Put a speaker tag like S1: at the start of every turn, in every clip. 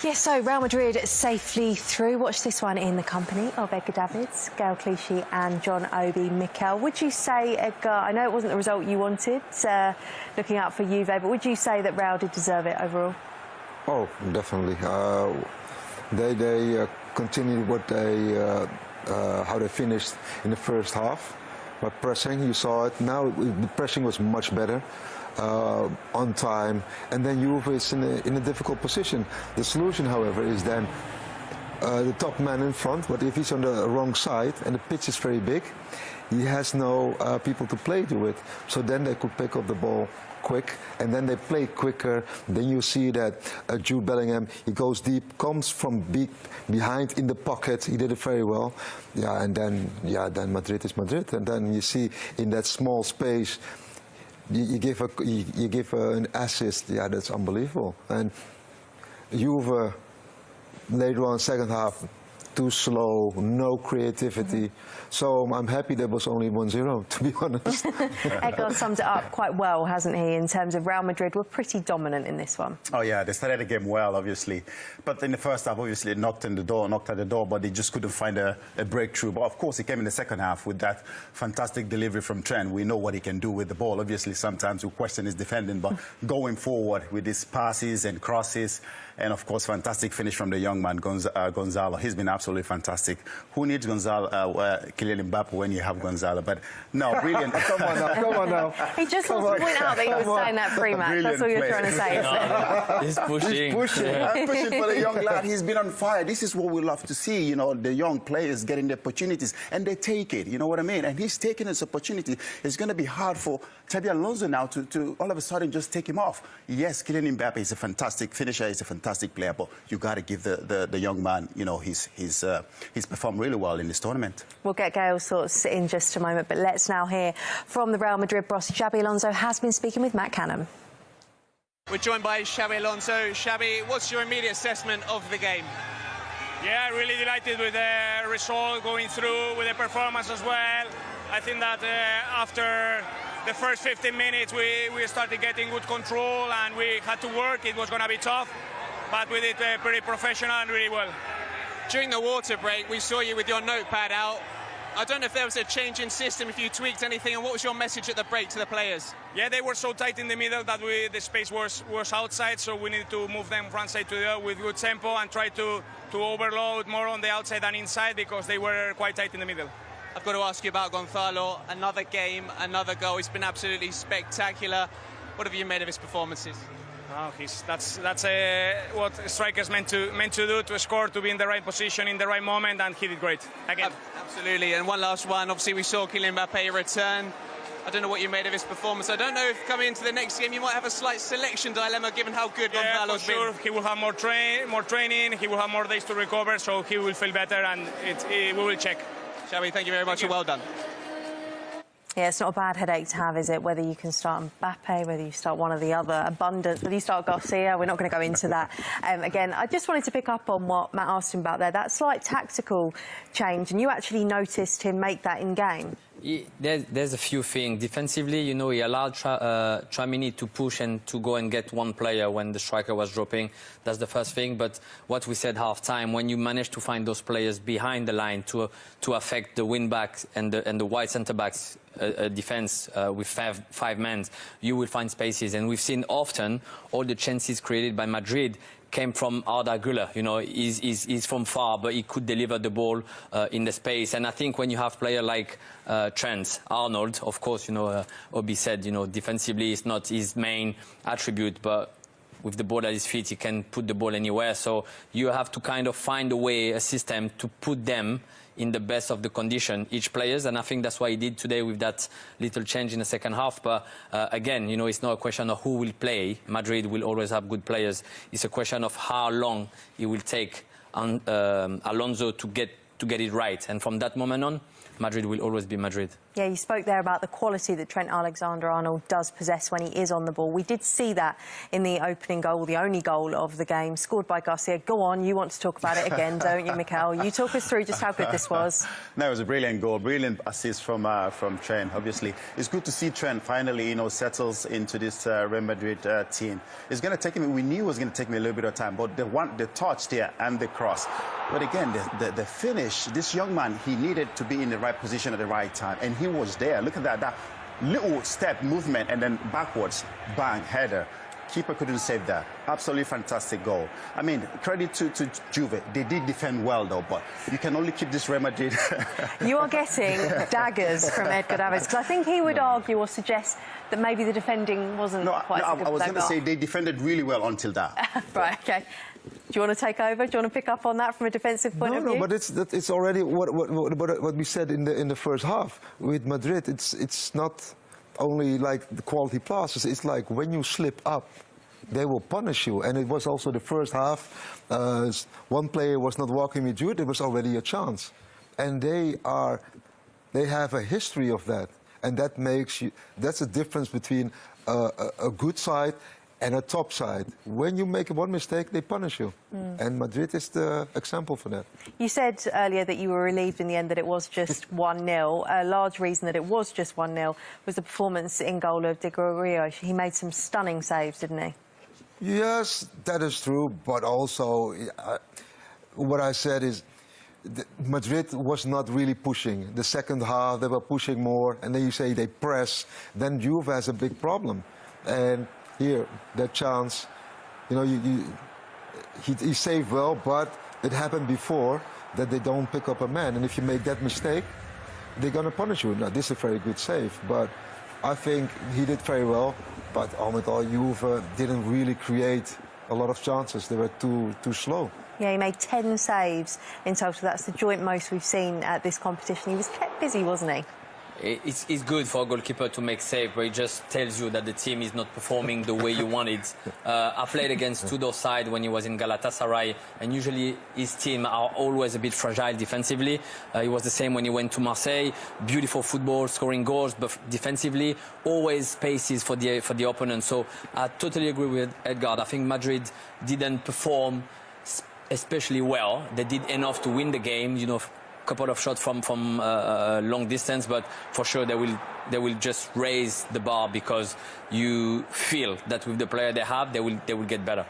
S1: Yes, so Real Madrid safely through. Watch this one in the company of Edgar Davids, Gael Clichy and John Obi Mikel. Would you say, Edgar, I know it wasn't the result you wanted, looking out for Juve, but would you say that Real did deserve it overall?
S2: Oh, definitely. They continued what they how they finished in the first half. By pressing, you saw it. Now the pressing was much better. On time, and then Juve is in a difficult position. The solution, however, is then the top man in front, but if he's on the wrong side and the pitch is very big, he has no people to play to it. So then they could pick up the ball quick, and then they play quicker. Then you see that Jude Bellingham, he goes deep, comes from behind in the pocket. He did it very well. Yeah, and then Madrid is Madrid, and then you see in that small space. You give an assist, yeah, that's unbelievable. And Juve later on second half, too slow, no creativity. So I'm happy there was only 1-0, to be honest.
S1: Edgar sums it up quite well, hasn't he, in terms of Real Madrid were pretty dominant in this one.
S3: Oh, yeah, they started the game well, obviously. But in the first half, obviously, it knocked at the door, but they just couldn't find a breakthrough. But, of course, it came in the second half with that fantastic delivery from Trent. We know what he can do with the ball. Obviously, sometimes we question his defending, but going forward with his passes and crosses, and, of course, fantastic finish from the young man, Gonzalo. He's been absolutely fantastic. Who needs Gonzalo, Kylian Mbappe when you have Gonzalo? But, no, brilliant.
S2: Come on now.
S1: He just wants to point out that he was saying that pre-match. That's what you're trying to say, isn't it?
S4: He's pushing.
S3: Pushing for the young lad. He's been on fire. This is what we love to see, you know, the young players getting the opportunities, and they take it, you know what I mean? And he's taking this opportunity. It's going to be hard for Xabi Alonso now to all of a sudden just take him off. Yes, Kylian Mbappe is a fantastic finisher, he's a fantastic player, but you got to give the young man, you know, he's performed really well in this tournament.
S1: We'll get Gael's thoughts in just a moment, but let's now hear from the Real Madrid boss. Xabi Alonso has been speaking with Matt Canham.
S5: We're joined by Xabi Alonso. Xabi, what's your immediate assessment of the game?
S6: Yeah, really delighted with the result, going through with the performance as well. I think that after the first 15 minutes we started getting good control and we had to work. It was going to be tough, but we did pretty professional and really well.
S5: During the water break, we saw you with your notepad out. I don't know if there was a change in system, if you tweaked anything, and what was your message at the break to the players?
S6: Yeah, they were so tight in the middle that the space was outside, so we needed to move them front side to the other with good tempo and try to overload more on the outside than inside because they were quite tight in the middle.
S5: I've got to ask you about Gonzalo. Another game, another goal. He's been absolutely spectacular. What have you made of his performances?
S6: Oh, that's what strikers meant to do, to score, to be in the right position in the right moment, and he did great again.
S5: Absolutely. And one last one. Obviously, we saw Kylian Mbappe return. I don't know what you made of his performance. I don't know if coming into the next game you might have a slight selection dilemma given how good Gonzalo's been.
S6: Sure. He will have more training. He will have more days to recover, so he will feel better, and we will check.
S5: Xabi, thank you very much and well done.
S1: Yeah, it's not a bad headache to have, is it? Whether you can start Mbappe, whether you start one or the other. Abundance, whether you start Garcia. We're not going to go into that. Again, I just wanted to pick up on what Matt asked him about there. That slight tactical change, and you actually noticed him make that in game.
S4: There's a few things. Defensively, you know, he allowed Tchouaméni to push and to go and get one player when the striker was dropping. That's the first thing. But what we said half-time, when you manage to find those players behind the line to affect the wing-backs and the wide centre-backs defence with five men, you will find spaces. And we've seen often all the chances created by Madrid came from Arda Güler. You know, he's from far, but he could deliver the ball in the space. And I think when you have players like Trent Arnold, of course, you know, Obi said, you know, defensively it's not his main attribute, but with the ball at his feet, he can put the ball anywhere. So you have to kind of find a way, a system to put them in the best of the condition, each players, and I think that's what he did today with that little change in the second half. But again, you know, it's not a question of who will play. Madrid will always have good players. It's a question of how long it will take Alonso to get it right. And from that moment on, Madrid will always be Madrid.
S1: Yeah, you spoke there about the quality that Trent Alexander-Arnold does possess when he is on the ball. We did see that in the opening goal, the only goal of the game, scored by Garcia. Go on, you want to talk about it again, don't you, Mikel? You talk us through just how good this was.
S3: No, it was a brilliant goal, brilliant assist from Trent. Obviously, it's good to see Trent finally, settles into this Real Madrid team. It's going to take him. We knew it was going to take me a little bit of time, but the touch there and the cross. But again, the finish. This young man, he needed to be in the right position at the right time, and he was there. Look at that little step movement, and then backwards, bang, header. Keeper couldn't save that. Absolutely fantastic goal. I mean, credit to Juve. They did defend well, though, but you can only keep this Real Madrid.
S1: You are getting daggers from Edgar Davids, because I think he would argue or suggest that maybe the defending wasn't quite so good.
S3: I was going to say they defended really well until that.
S1: Right, OK. Do you want to take over? Do you want to pick up on that from a defensive point of view?
S2: No, but it's already what we said in the first half with Madrid. It's not only like the quality passes. It's like when you slip up, they will punish you. And it was also the first half. One player was not walking with you. There was already a chance, and they have a history of that, and that makes you. That's the difference between a good side and a top side. When you make one mistake, they punish you. And Madrid is the example for that.
S1: You said earlier that you were relieved in the end that it was just 1-0. A large reason that it was just 1-0 was the performance in goal of De Gregorio. He made some stunning saves, didn't he?
S2: Yes, that is true. But also, what I said is Madrid was not really pushing. The second half, they were pushing more. And then you say they press. Then Juve has a big problem. And here, that chance, he saved well, but it happened before that they don't pick up a man. And if you make that mistake, they're going to punish you. Now, this is a very good save, but I think he did very well. But all in all, Juve didn't really create a lot of chances. They were too slow.
S1: Yeah, he made 10 saves in total. That's the joint most we've seen at this competition. He was kept busy, wasn't he?
S4: It's good for a goalkeeper to make save, but it just tells you that the team is not performing the way you want it. I played against Tudor's side when he was in Galatasaray, and usually his team are always a bit fragile defensively. It was the same when he went to Marseille. Beautiful football, scoring goals, but defensively, always spaces for the opponent. So I totally agree with Edgar. I think Madrid didn't perform especially well. They did enough to win the game, couple of shots from long distance, but for sure they will just raise the bar because you feel that with the player they have, they will get better.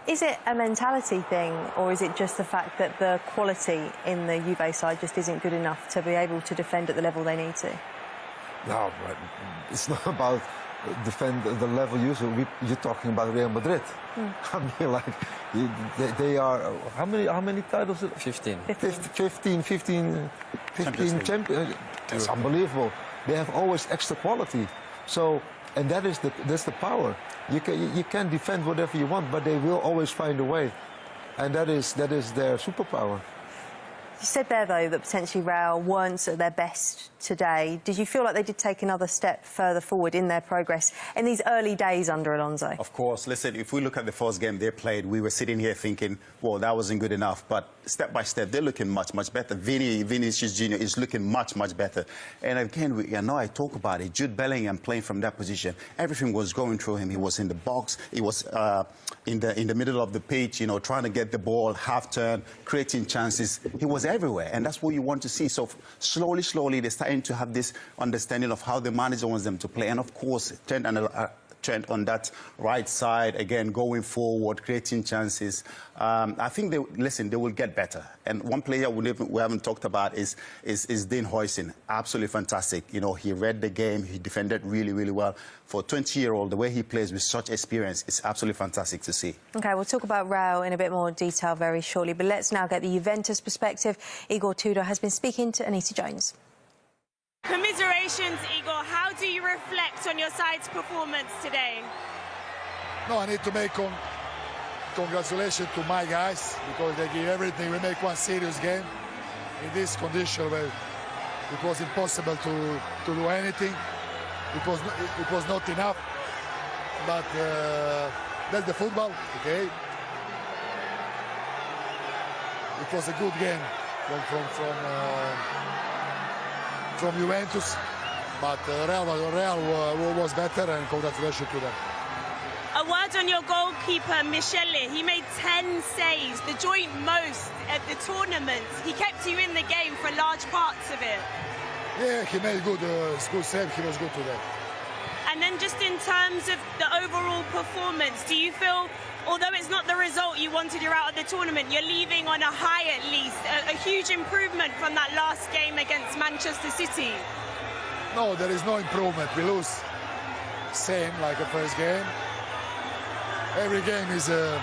S1: Is it a mentality thing, or is it just the fact that the quality in the Juve side just isn't good enough to be able to defend at the level they need to?
S2: No, but it's not about defend the level you're talking about Real Madrid. I mean, like they are how many titles?
S4: 15.
S2: 15 champions. It's unbelievable. They have always extra quality. So, and that's the power. You can defend whatever you want, but they will always find a way, and that is their superpower.
S1: You said there, though, that potentially Real weren't at their best today. Did you feel like they did take another step further forward in their progress in these early days under Alonso?
S3: Of course. Listen, if we look at the first game they played, we were sitting here thinking, well, that wasn't good enough. But step by step, they're looking much, much better. Vinicius Jr. is looking much, much better. And again, I know I talk about it. Jude Bellingham playing from that position. Everything was going through him. He was in the box. He was in the middle of the pitch, trying to get the ball, half turn, creating chances. He was everywhere, and that's what you want to see. So slowly, they're starting to have this understanding of how the manager wants them to play. And of course, Trent on that right side, again, going forward, creating chances. I think they will get better. And one player we haven't talked about is Dean Huijsen. Absolutely fantastic. He read the game. He defended really, really well. For a 20-year-old, the way he plays with such experience is absolutely fantastic to see.
S1: OK, we'll talk about Real in a bit more detail very shortly. But let's now get the Juventus perspective. Igor Tudor has been speaking to Anita Jones.
S7: Commiserations, Igor. How do you reflect on your side's performance today?
S8: No, I need to make congratulations to my guys because they give everything. We make one serious game in this condition where it was impossible to do anything. It was not enough, but that's the football, okay? It was a good game from Juventus. But Real was better, and congratulations to them.
S7: A word on your goalkeeper, Michele. He made 10 saves, the joint most at the tournament. He kept you in the game for large parts of it.
S8: Yeah, he made good save. He was good today.
S7: And then just in terms of the overall performance, do you feel, although it's not the result you wanted, you're out of the tournament, you're leaving on a high at least, a huge improvement from that last game against Manchester City?
S8: No, there is no improvement. We lose same like the first game. Every game is a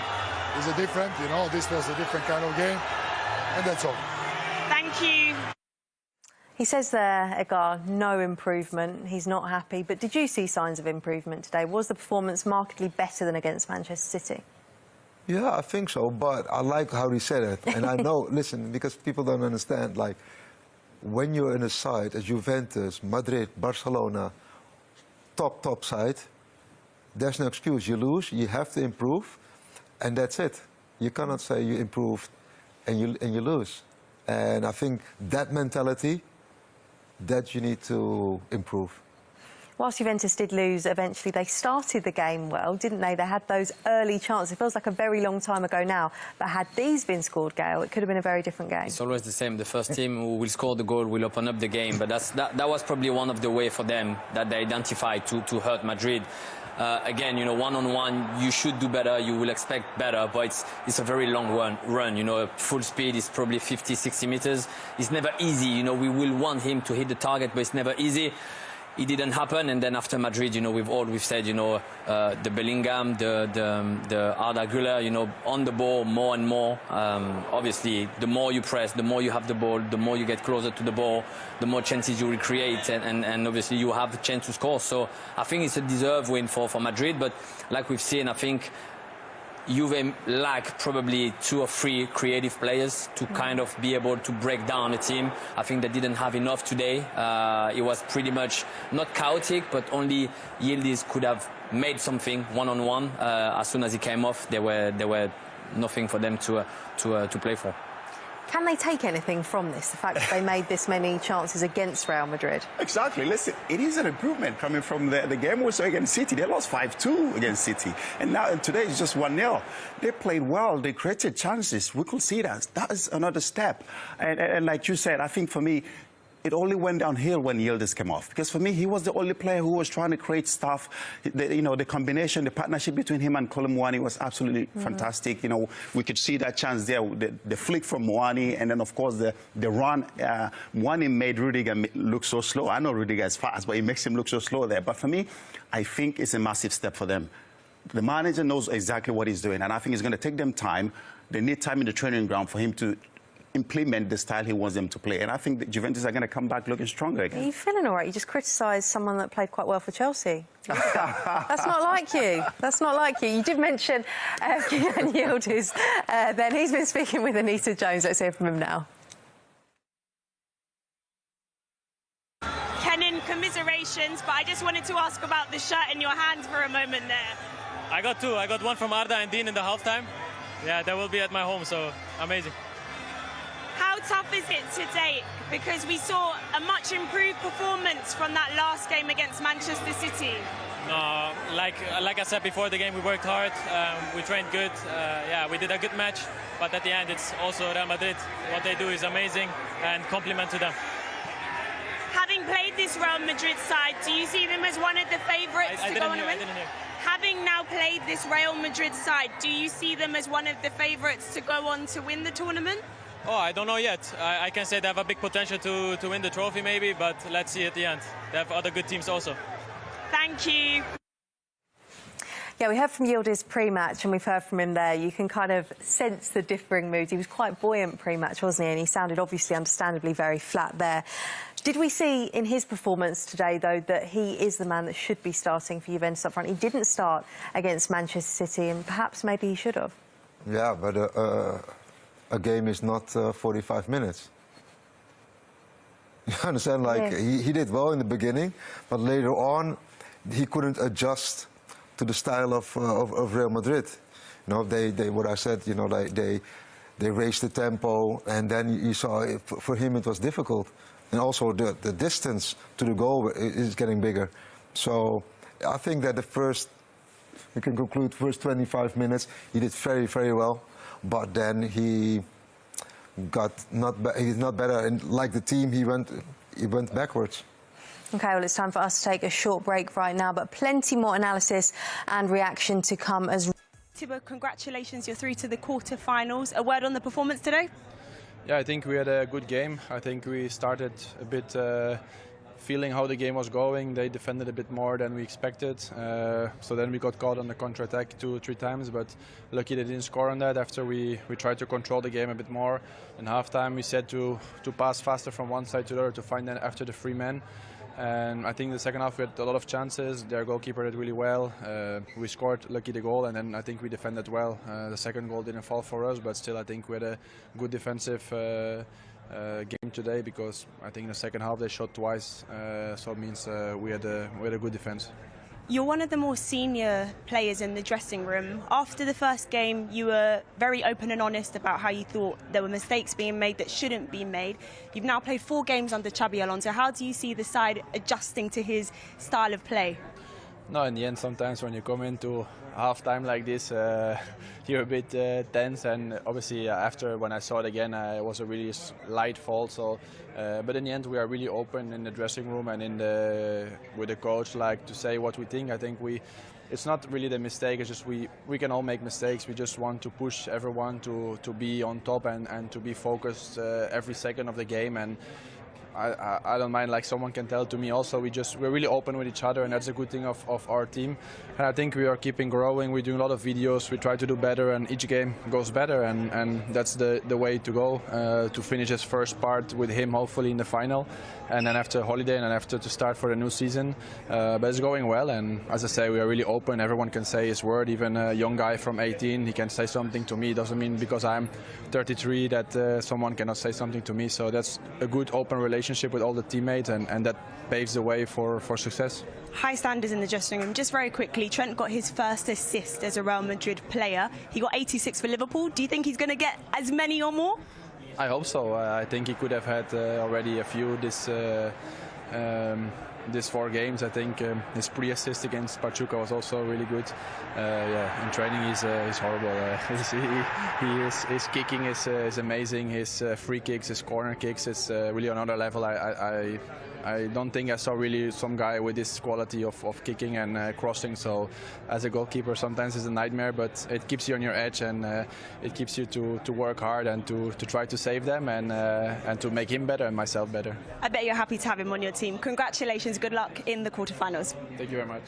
S8: different, you know. This was a different kind of game, and that's all.
S7: Thank you.
S1: He says there, Edgar, no improvement. He's not happy. But did you see signs of improvement today? Was the performance markedly better than against Manchester City?
S2: Yeah, I think so. But I like how he said it. And I know, listen, because people don't understand, like, when you're in a side as Juventus, Madrid, Barcelona, top side, there's no excuse. You lose, you have to improve, and that's it. You cannot say you improved and you lose. And I think that mentality, that you need to improve.
S1: Whilst Juventus did lose eventually, they started the game well, didn't they? They had those early chances. It feels like a very long time ago now. But had these been scored, Gail, it could have been a very different game.
S4: It's always the same. The first team who will score the goal will open up the game. But that was probably one of the ways for them that they identified to hurt Madrid. Again, you know, one-on-one, you should do better. You will expect better, but it's a very long run. You know, full speed is probably 50, 60 meters. It's never easy. You know, we will want him to hit the target, but it's never easy. It didn't happen, and then after Madrid, you know, we've said, you know, the Bellingham, the Arda Güler, you know, on the ball more and more. Obviously, the more you press, the more you have the ball, the more you get closer to the ball, the more chances you will create, and obviously you have the chance to score. So I think it's a deserved win for Madrid, but like we've seen, I think Juve lack probably 2 or 3 creative players to kind of be able to break down a team. I think they didn't have enough today. It was pretty much not chaotic, but only Yildiz could have made something one-on-one. As soon as he came off, there were nothing for them to play for.
S1: Can they take anything from this, the fact that they made this many chances against Real Madrid?
S3: Exactly. Listen, it is an improvement coming from the game also against City. They lost 5-2 against City. And now today it's just 1-0. They played well. They created chances. We could see that. That is another step. And like you said, I think for me, it only went downhill when Yildiz came off. Because for me, he was the only player who was trying to create stuff. You know, the combination, the partnership between him and Kolo Muani was absolutely fantastic. You know, we could see that chance there, the flick from Muani, and then, of course, the run. Muani made Rudiger look so slow. I know Rudiger is fast, but he makes him look so slow there. But for me, I think it's a massive step for them. The manager knows exactly what he's doing, and I think it's going to take them time. They need time in the training ground for him to implement the style he wants them to play. And I think that Juventus are going to come back looking stronger again.
S1: Are you feeling all right? You just criticised someone that played quite well for Chelsea. That's not like you. That's not like you. You did mention Kylian Yildiz. Then he's been speaking with Anita Jones. Let's hear from him now.
S7: Kenan, commiserations, but I just wanted to ask about the shirt in your hand for a moment there.
S9: I got 2. I got one from Arda and Dean in the halftime. Yeah, that will be at my home, so amazing.
S7: How tough is it today? Because we saw a much improved performance from that last game against Manchester City.
S9: No, like I said before the game, we worked hard, we trained good. Yeah, we did a good match, but at the end, it's also Real Madrid. What they do is amazing, and compliment to them.
S7: Having played this Real Madrid side, do you see them as one of the favourites to go on a win?
S9: I didn't hear.
S7: Having now played this Real Madrid side, do you see them as one of the favourites to go on to win the tournament?
S9: Oh, I don't know yet. I can say they have a big potential to win the trophy maybe, but let's see at the end. They have other good teams also.
S7: Thank you.
S1: Yeah, we heard from Yildiz pre-match and we've heard from him there. You can kind of sense the differing moods. He was quite buoyant pre-match, wasn't he? And he sounded obviously, understandably, very flat there. Did we see in his performance today, though, that he is the man that should be starting for Juventus up front? He didn't start against Manchester City and perhaps maybe he should have.
S2: Yeah, but a game is not 45 minutes. You understand? Like,
S1: yes.
S2: he did well in the beginning, but later on, he couldn't adjust to the style of Real Madrid. You know, they what I said, you know, they raised the tempo, and then you saw, for him it was difficult. and also the distance to the goal is getting bigger. So I think that we can conclude first 25 minutes, he did very, very well, but then he's not better, and like the team, he went backwards.
S1: OK, well, it's time for us to take a short break right now, but plenty more analysis and reaction to come as...
S7: Thibaut, congratulations, you're through to the quarterfinals. A word on the performance today?
S10: Yeah, I think we had a good game. I think we started a bit feeling how the game was going. They defended a bit more than we expected. So then we got caught on the counter-attack 2 or 3 times, but lucky they didn't score on that after we tried to control the game a bit more. In halftime we said to pass faster from one side to the other to find them after the free man. And I think the second half we had a lot of chances. Their goalkeeper did really well. We scored, lucky the goal, and then I think we defended well. The second goal didn't fall for us, but still I think we had a good defensive game today, because I think in the second half they shot twice, so it means we had a good defense.
S7: You're one of the more senior players in the dressing room. After the first game, you were very open and honest about how you thought there were mistakes being made that shouldn't be made. You've now played 4 games under Xabi Alonso. How do you see the side adjusting to his style of play?
S10: No, in the end, sometimes when you come into half-time like this, you're a bit tense, and obviously after when I saw it again, it was a really light fall. So, but in the end, we are really open in the dressing room and with the coach, like to say what we think. I think it's not really the mistake. It's just we can all make mistakes. We just want to push everyone to be on top and to be focused every second of the game. And I don't mind, like someone can tell to me also, we're really open with each other, and that's a good thing of our team. And I think we are keeping growing. We're doing a lot of videos, we try to do better, and each game goes better, and that's the way to go, to finish this first part with him hopefully in the final, and then after holiday and then after to start for the new season. But it's going well, and as I say, we are really open. Everyone can say his word, even a young guy from 18, he can say something to me. It doesn't mean because I'm 33 that someone cannot say something to me. So that's a good open relationship with all the teammates, and that paves the way for success.
S7: High standards in the dressing room. Just very quickly, Trent got his first assist as a Real Madrid player. He got 86 for Liverpool. Do you think he's going to get as many or more?
S10: I hope so. I think he could have had already a few these 4 games. I think his pre-assist against Pachuca was also really good. Yeah, in training he's horrible. His kicking is amazing. His free kicks, his corner kicks is really on another level. I don't think I saw really some guy with this quality of kicking and crossing. So as a goalkeeper, sometimes it's a nightmare, but it keeps you on your edge, and it keeps you to work hard and to try to save them and to make him better and myself better.
S7: I bet you're happy to have him on your team. Congratulations, good luck in the quarterfinals.
S10: Thank you very much.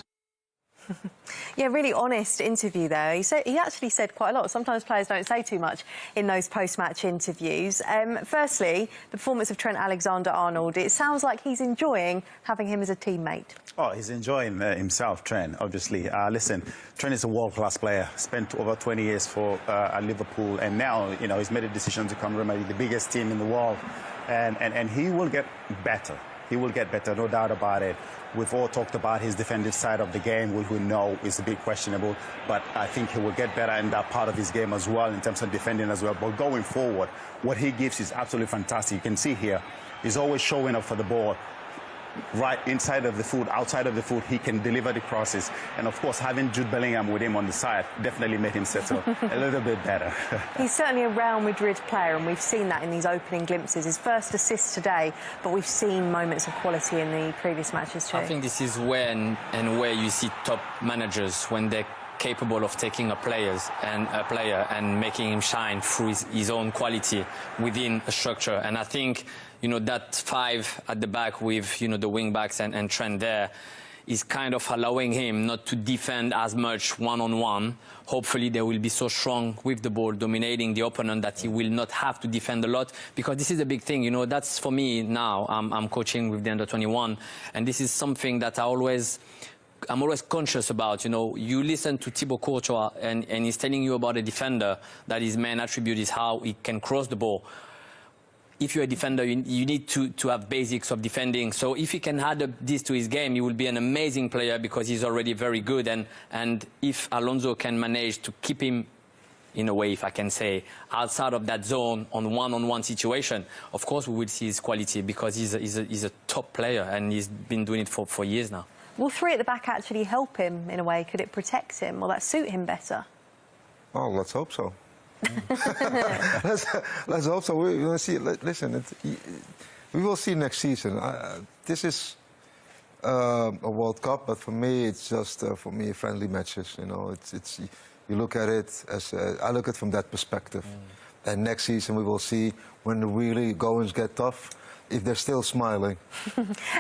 S1: Yeah, really honest interview there. He actually said quite a lot. Sometimes players don't say too much in those post-match interviews. Firstly, the performance of Trent Alexander-Arnold. It sounds like he's enjoying having him as a teammate.
S3: Oh, he's enjoying himself, Trent, obviously. Listen, Trent is a world-class player. Spent over 20 years at Liverpool, and now, you know, he's made a decision to come to Real Madrid, the biggest team in the world. And he will get better. He will get better, no doubt about it. We've all talked about his defensive side of the game, which we know is a bit questionable, but I think he will get better in that part of his game as well, in terms of defending as well. But going forward, what he gives is absolutely fantastic. You can see here, he's always showing up for the ball. Right inside of the foot, outside of the foot, he can deliver the crosses. And of course, having Jude Bellingham with him on the side definitely made him settle a little bit better.
S1: He's certainly a Real Madrid player, and we've seen that in these opening glimpses. His first assist today, but we've seen moments of quality in the previous matches too.
S4: I think this is when and where you see top managers, when they're capable of taking a player and making him shine through his own quality within a structure. And I think, you know, that 5 at the back with, you know, the wing backs and Trent there is kind of allowing him not to defend as much one-on-one. Hopefully they will be so strong with the ball, dominating the opponent, that he will not have to defend a lot, because this is a big thing. You know, that's for me now. I'm coaching with the under-21, and this is something that I'm always conscious about. You know, you listen to Thibaut Courtois and he's telling you about a defender that his main attribute is how he can cross the ball. If you're a defender, you need to have basics of defending. So if he can add this to his game, he will be an amazing player, because he's already very good. And if Alonso can manage to keep him in a way, if I can say, outside of that zone on one-on-one situation, of course we will see his quality because he's a top player and he's been doing it for years now.
S1: Will 3 at the back actually help him in a way? Could it protect him? Will that suit him better?
S2: Oh, let's hope so. let's hope so. We will see. Listen, we will see next season. This is a World Cup, but for me, it's just for me friendly matches. You know, it's you look at it as I look at it from that perspective. And next season we will see when the really goings get tough, if they're still smiling.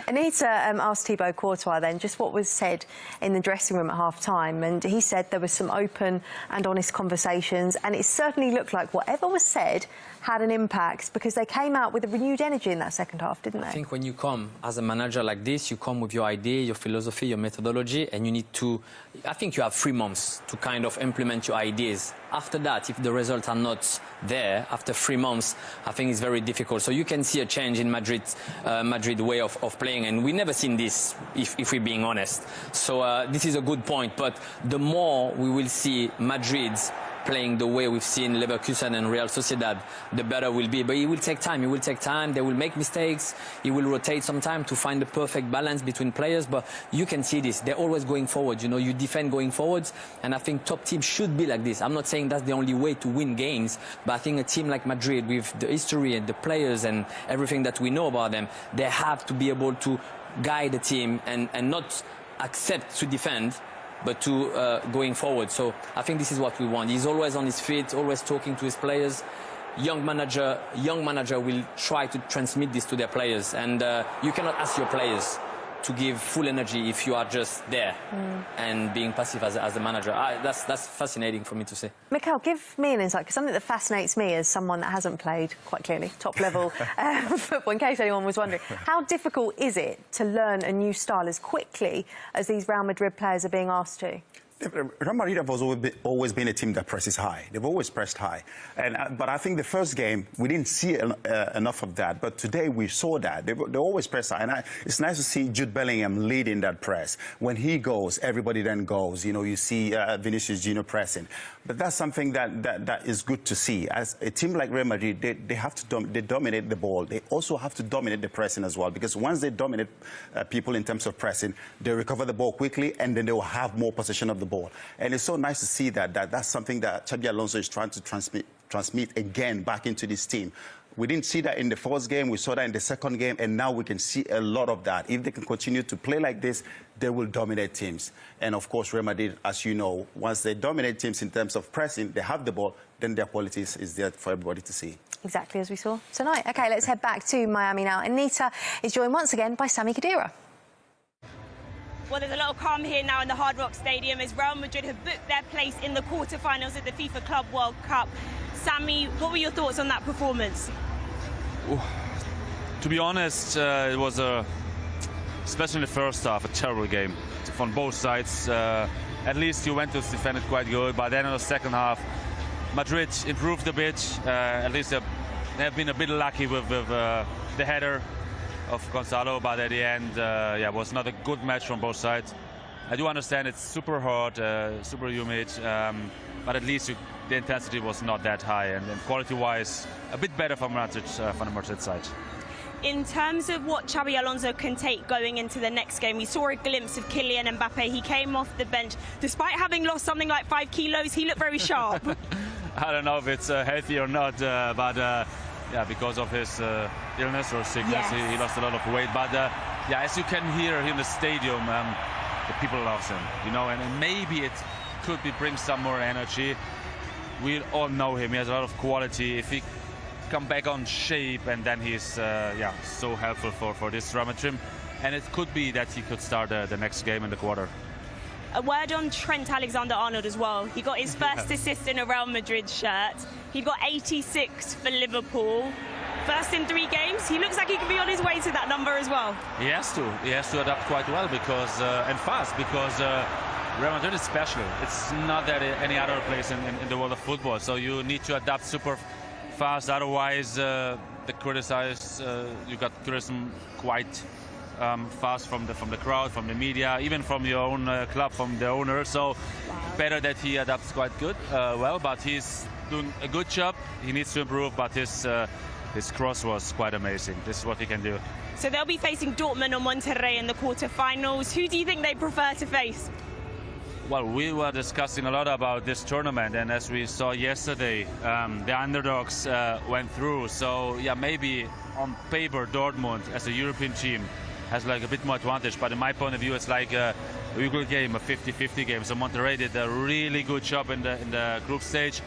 S1: Anita asked Thibaut Courtois then just what was said in the dressing room at half-time, and he said there was some open and honest conversations, and it certainly looked like whatever was said had an impact because they came out with a renewed energy in that second half, didn't they?
S4: I think when you come as a manager like this, you come with your idea, your philosophy, your methodology, and you need to... I think you have 3 months to kind of implement your ideas. After that, if the results are not there, after 3 months, I think it's very difficult. So you can see a change in Madrid way of playing, and we've never seen this, if we're being honest. So this is a good point, but the more we will see Madrid's playing the way we've seen Leverkusen and Real Sociedad, the better will be. But it will take time. It will take time. They will make mistakes. He will rotate some time to find the perfect balance between players. But you can see this. They're always going forward. You know, you defend going forwards. And I think top teams should be like this. I'm not saying that's the only way to win games. But I think a team like Madrid, with the history and the players and everything that we know about them, they have to be able to guide the team and not accept to defend, but to going forward. So I think this is what we want. He's always on his feet, always talking to his players. Young manager will try to transmit this to their players, and you cannot ask your players to give full energy if you are just there and being passive as a manager. That's fascinating for me to see.
S1: Mikel, give me an insight, because something that fascinates me as someone that hasn't played, quite clearly, top-level football, in case anyone was wondering, how difficult is it to learn a new style as quickly as these Real Madrid players are being asked to?
S3: Real Madrid have always been a team that presses high. They've always pressed high. But I think the first game, we didn't see enough of that. But today we saw that. They always press high. And it's nice to see Jude Bellingham leading that press. When he goes, everybody then goes. You know, you see Vinicius Junior pressing. But that's something that is good to see. As a team like Real Madrid, they have to they dominate the ball. They also have to dominate the pressing as well. Because once they dominate people in terms of pressing, they recover the ball quickly, and then they will have more possession of the ball. And it's so nice to see that's something that Xabi Alonso is trying to transmit again back into this team. We didn't see that in the first game, we saw that in the second game, and now we can see a lot of that. If they can continue to play like this, they will dominate teams. And of course, Real Madrid, as you know, once they dominate teams in terms of pressing, they have the ball, then their quality is there for everybody to see.
S1: Exactly as we saw tonight. OK, let's head back to Miami now. Anita is joined once again by Sami Khedira.
S7: Well, there's a lot of calm here now in the Hard Rock Stadium as Real Madrid have booked their place in the quarterfinals at the FIFA Club World Cup. Sami, what were your thoughts on that performance?
S11: To be honest, it was, especially in the first half, a terrible game from both sides. At least Juventus defended quite good, but then in the second half, Madrid improved a bit. At least they have been a bit lucky with the header of Gonzalo, but at the end, yeah, it was not a good match from both sides. I do understand it's super hot, super humid, but at least the intensity was not that high, and quality-wise, a bit better from the Madrid side.
S7: In terms of what Xabi Alonso can take going into the next game, we saw a glimpse of Kylian Mbappe. He came off the bench. Despite having lost something like 5 kilos, he looked very sharp.
S11: I don't know if it's healthy or not, but yeah, because of his illness or sickness, yes, he lost a lot of weight. But yeah, as you can hear in the stadium, the people love him, you know, and maybe it could bring some more energy. We all know him. He has a lot of quality. If he come back on shape, and then he's yeah, so helpful for this Real Madrid. And it could be that he could start the next game in the quarter.
S7: A word on Trent Alexander-Arnold as well. He got his first assist in a Real Madrid shirt. He got 86 for Liverpool. First in 3 games. He looks like he could be on his way to that number as well.
S11: He has to. He has to adapt quite well because and fast, because Real Madrid is special. It's not that any other place in the world of football. So you need to adapt super fast. Otherwise, you got criticism quite fast from the crowd, from the media, even from your own club, from the owner. So better that he adapts quite good, well, but he's doing a good job. He needs to improve, but his cross was quite amazing. This is what he can do.
S7: So they'll be facing Dortmund or Monterrey in the quarterfinals. Who do you think they prefer to face?
S11: Well, we were discussing a lot about this tournament, and as we saw yesterday, the underdogs went through. So yeah, maybe on paper Dortmund as a European team has like a bit more advantage, but in my point of view it's like a equal game, a 50-50 game. So Monterrey did a really good job in the group stage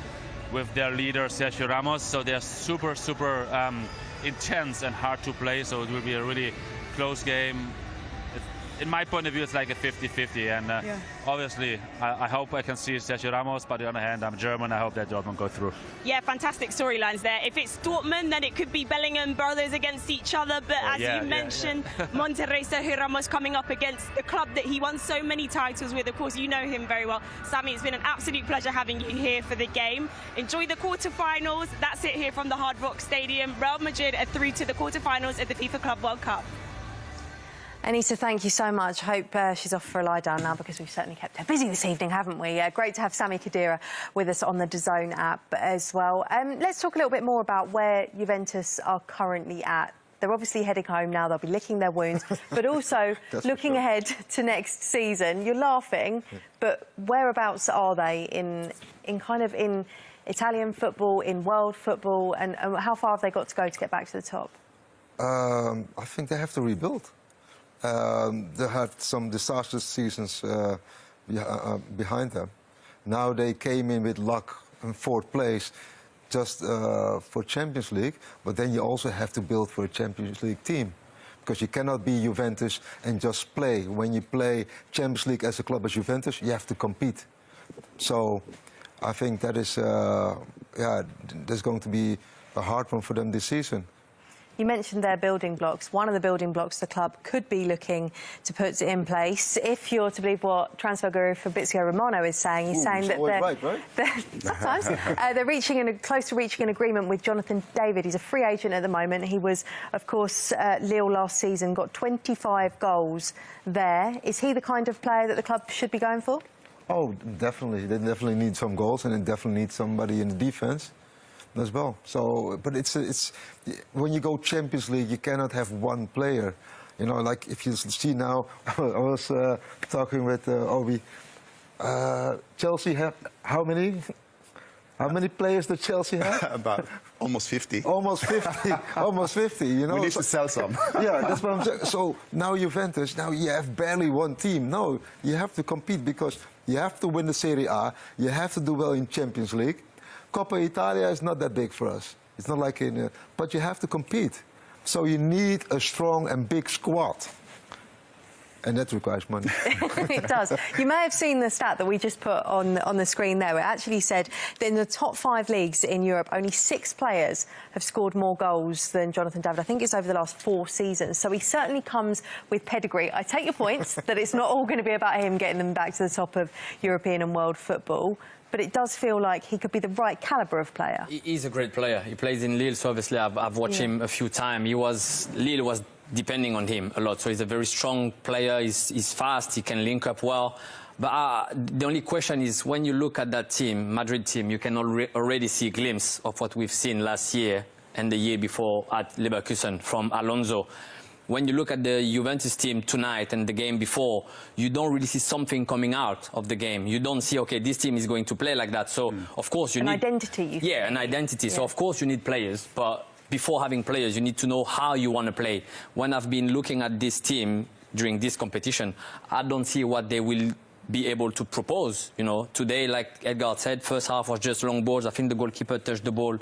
S11: with their leader Sergio Ramos. So they're super intense and hard to play, so it will be a really close game. In my point of view, it's like a 50-50, and obviously I hope I can see Sergio Ramos, but on the other hand, I'm German, I hope that Dortmund go through.
S7: Yeah, fantastic storylines there. If it's Dortmund, then it could be Bellingham brothers against each other, but as you mentioned, Monterrey, Sergio Ramos coming up against the club that he won so many titles with. Of course, you know him very well. Sammy, it's been an absolute pleasure having you here for the game. Enjoy the quarterfinals. That's it here from the Hard Rock Stadium. Real Madrid are through to the quarterfinals at the FIFA Club World Cup.
S1: Anita, thank you so much. Hope she's off for a lie down now, because we've certainly kept her busy this evening, haven't we? Great to have Sami Khedira with us on the DAZN app as well. Let's talk a little bit more about where Juventus are currently at. They're obviously heading home now. They'll be licking their wounds, but also looking ahead to next season. You're laughing, but whereabouts are they in Italian football, in world football, and how far have they got to go to get back to the top?
S2: I think they have to rebuild. They had some disastrous seasons behind them. Now they came in with luck in 4th place just for Champions League, but then you also have to build for a Champions League team, because you cannot be Juventus and just play. When you play Champions League as a club as Juventus, you have to compete. So I think that is, there's going to be a hard one for them this season.
S1: You mentioned their building blocks. One of the building blocks the club could be looking to put in place, if you're to believe what transfer guru Fabrizio Romano is saying. He's saying that sometimes they're close to reaching an agreement with Jonathan David. He's a free agent at the moment. He was, of course, at Lille last season, got 25 goals there. Is he the kind of player that the club should be going for?
S2: Oh, definitely. They definitely need some goals, and they definitely need somebody in the defence as well. So, but it's when you go Champions League, you cannot have one player. You know, like if you see now, I was talking with Obi. Chelsea have how many? How many players does Chelsea have?
S3: About almost 50.
S2: Almost 50. Almost 50. You know,
S3: we need to sell some.
S2: Yeah, that's what I'm saying. So now Juventus, now you have barely one team. No, you have to compete, because you have to win the Serie A. You have to do well in Champions League. Coppa Italia is not that big for us. It's not like but you have to compete. So you need a strong and big squad. And that requires money.
S1: It does. You may have seen the stat that we just put on the screen there. It actually said that in the top 5 leagues in Europe, only 6 players have scored more goals than Jonathan David. I think it's over the last 4 seasons. So he certainly comes with pedigree. I take your points that it's not all going to be about him getting them back to the top of European and world football. But it does feel like he could be the right calibre of player.
S4: He's a great player. He plays in Lille, so obviously I've watched him a few times. Lille was depending on him a lot, so he's a very strong player. He's fast, he can link up well. But the only question is, when you look at that team, Madrid team, you can already see a glimpse of what we've seen last year and the year before at Leverkusen from Alonso. When you look at the Juventus team tonight and the game before, you don't really see something coming out of the game. You don't see, okay, this team is going to play like that. So, of course, you need...
S1: An identity.
S4: Yeah, an identity. Yeah. So, of course, you need players. But before having players, you need to know how you want to play. When I've been looking at this team during this competition, I don't see what they will be able to propose. You know, today, like Edgar said, first half was just long balls. I think the goalkeeper touched the ball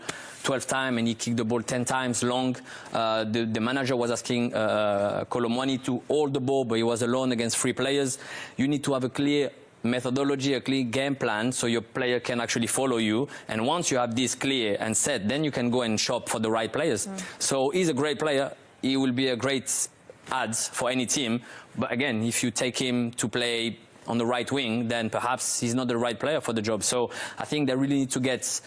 S4: 12 times and he kicked the ball 10 times long. The manager was asking Colomwani to hold the ball, but he was alone against 3 players. You need to have a clear methodology, a clear game plan, so your player can actually follow you. And once you have this clear and set, then you can go and shop for the right players. So he's a great player. He will be a great add for any team. But again, if you take him to play on the right wing, then perhaps he's not the right player for the job. So I think they really need to get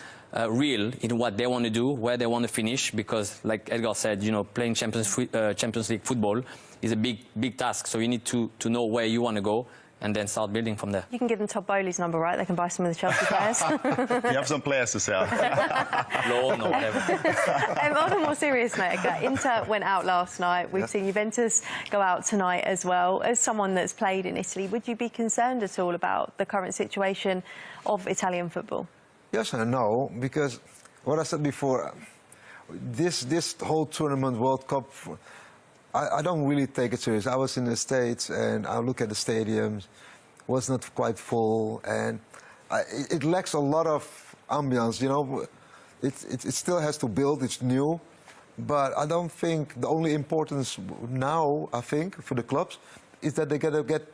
S4: real in what they want to do, where they want to finish, because like Edgar said, you know, playing Champions League football is a big task. So you need to know where you want to go and then start building from there.
S1: You can give them Todd Bowley's number, right? They can buy some of the Chelsea players.
S3: You have some players to sell.
S4: No, whatever.
S1: On a more serious note, Inter went out last night. We've seen Juventus go out tonight as well. As someone that's played in Italy, would you be concerned at all about the current situation of Italian football?
S2: Yes and no, because what I said before, this whole tournament, World Cup, I don't really take it serious. I was in the States and I look at the stadiums, was not quite full, and it lacks a lot of ambience, you know. It still has to build, it's new, but I don't think the only importance now, I think, for the clubs, is that they gotta get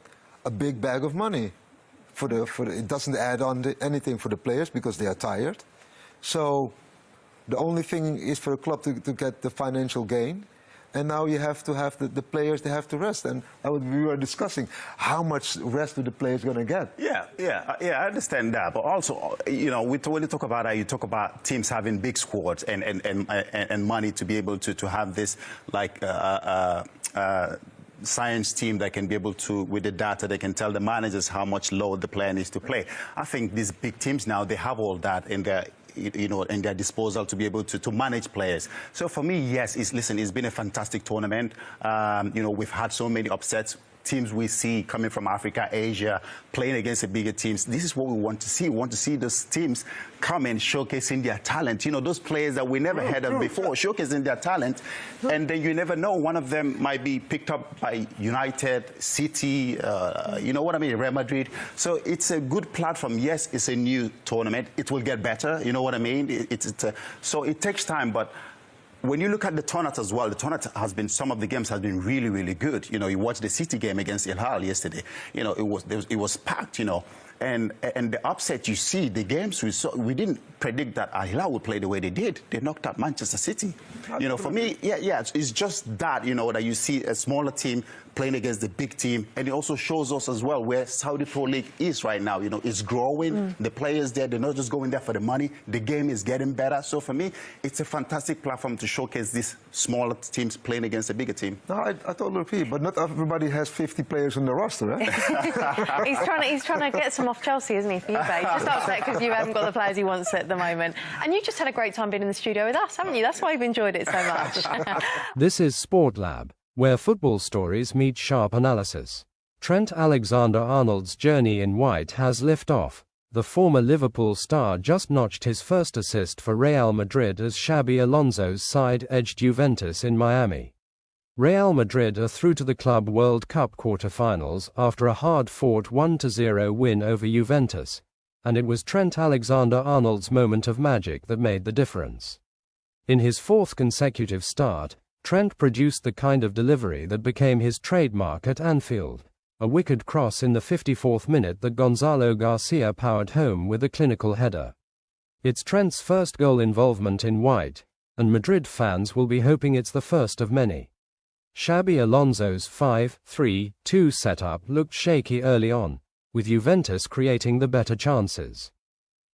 S2: a big bag of money. It doesn't add on anything for the players because they are tired. So the only thing is for a club to get the financial gain. And now you have to have the players, they have to rest. And we were discussing how much rest are the players going to get.
S3: Yeah, I understand that. But also, you know, when you talk about that, you talk about teams having big squads and money to be able to have this, like, science team that can be able to, with the data, they can tell the managers how much load the player needs to play. I think these big teams now, they have all that in their, you know, in their disposal to be able to manage players. So for me, yes, it's been a fantastic tournament. You know, we've had so many upsets. Teams we see coming from Africa, Asia, playing against the bigger teams. This is what we want to see. We want to see those teams come and showcasing their talent. You know, those players that we never heard of before, showcasing their talent. And then you never know, one of them might be picked up by United, City, you know what I mean, Real Madrid. So it's a good platform. Yes, it's a new tournament. It will get better, you know what I mean? So it takes time, but when you look at the tournament as well, the tournament has been, some of the games has been really, really good. You know, you watched the City game against El Hilal yesterday. You know, it was packed, you know. And the upset you see, the games we saw, we didn't predict that Al Hilal would play the way they did. They knocked out Manchester City. You know, for me, it's just that, you know, that you see a smaller team playing against the big team. And it also shows us as well where Saudi Pro League is right now. You know, it's growing. The players there, they're not just going there for the money. The game is getting better. So for me, it's a fantastic platform to showcase these smaller teams playing against a bigger team.
S2: No, I totally agree, but not everybody has 50 players on the roster, eh?
S1: He's trying to get some off Chelsea, isn't he, for you, He's just upset because you haven't got the players he wants at the moment. And you just had a great time being in the studio with us, haven't you? That's why you've enjoyed it so much.
S12: This is Sport Lab, where football stories meet sharp analysis. Trent Alexander-Arnold's journey in white has liftoff. The former Liverpool star just notched his first assist for Real Madrid as Xabi Alonso's side edged Juventus in Miami. Real Madrid are through to the Club World Cup quarterfinals after a hard-fought 1-0 win over Juventus, and it was Trent Alexander-Arnold's moment of magic that made the difference. In his fourth consecutive start, Trent produced the kind of delivery that became his trademark at Anfield, a wicked cross in the 54th minute that Gonzalo Garcia powered home with a clinical header. It's Trent's first goal involvement in white, and Madrid fans will be hoping it's the first of many. Xabi Alonso's 5-3-2 setup looked shaky early on, with Juventus creating the better chances.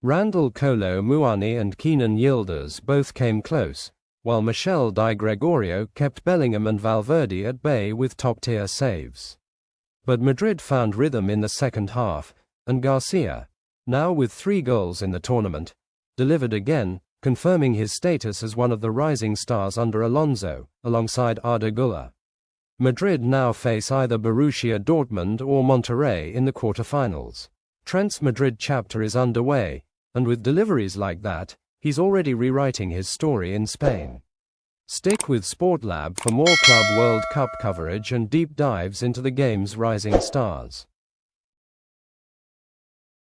S12: Randall Kolo Muani and Kenan Yildiz both came close, while Michel Di Gregorio kept Bellingham and Valverde at bay with top-tier saves. But Madrid found rhythm in the second half, and Garcia, now with 3 goals in the tournament, delivered again, confirming his status as one of the rising stars under Alonso, alongside Arda Güler. Madrid now face either Borussia Dortmund or Monterrey in the quarterfinals. Trent's Madrid chapter is underway, and with deliveries like that, he's already rewriting his story in Spain. Stick with Sport Lab for more Club World Cup coverage and deep dives into the game's rising stars.